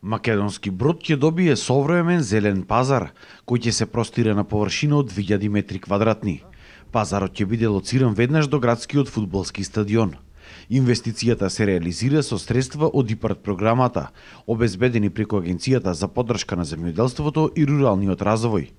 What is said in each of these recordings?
Македонски Брод ќе добие современ зелен пазар, кој ќе се простира на површина од 2000 метри квадратни. Пазарот ќе биде лоциран веднаш до градскиот фудбалски стадион. Инвестицијата се реализира со средства од ИПАРД програмата, обезбедени преку Агенцијата за поддршка на земјоделството и руралниот развој.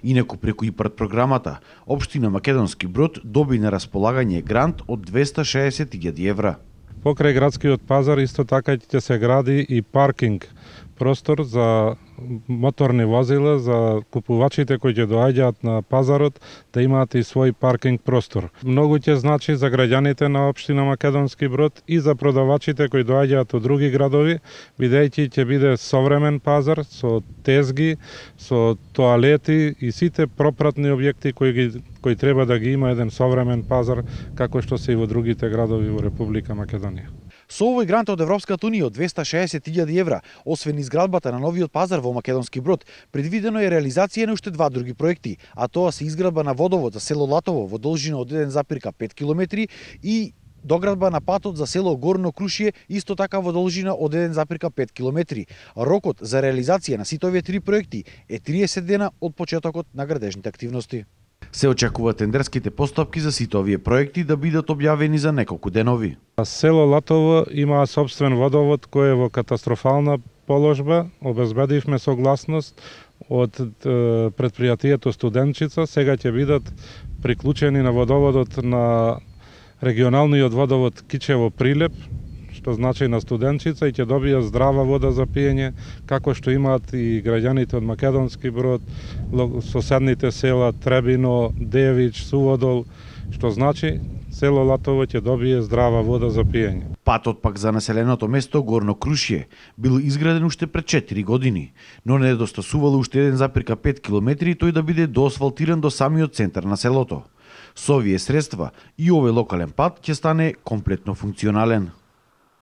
Инаку преку ИПАРД програмата, општина Македонски Брод доби на располагање грант од 260.000 евра. Покрај градскиот пазар исто така ќе се гради и паркинг простор за моторни возила, за купувачите кои ќе доаѓаат на пазарот да имаат и свој паркинг простор. Многу ќе значи за граѓаните на општина Македонски Брод и за продавачите кои доаѓаат од други градови, бидејќи ќе биде современ пазар со тезги, со тоалети и сите пропратни објекти кои треба да ги има еден современ пазар, како што се и во другите градови во Република Македонија. Со овој грант од Европската унија од 260.000 евра, освен изградбата на новиот пазар во Македонски Брод, предвидено е реализација на уште два други проекти, а тоа се изградба на водовод за село Латово во должина од 1,5 км и доградба на патот за село Горно Крушје исто така во должина од 1,5 км. Рокот за реализација на сите овие три проекти е 30 дена од почетокот на градежните активности. Се очекува тендерските постапки за сите овие проекти да бидат објавени за неколку денови. Село Латово има собствен водовод кој е во катастрофална положба. Обезбедивме согласност од предпријатието Студенчица. Сега ќе бидат приклучени на водоводот на регионалниот водовод Кичево Прилеп, што значи на Студенчица, и ќе добијат здрава вода за пиење, како што имаат и граѓаните од Македонски Брод, соседните села Требино, Девич, Суводол, што значи село Латово ќе добие здрава вода за пиење. Патот пак за населеното место Горно Крушје бил изграден уште пред 4 години, но недостасувало уште 1,5 км тој да биде доасфалтиран до самиот центар на селото. Со овие средства и овој локален пат ќе стане комплетно функционален.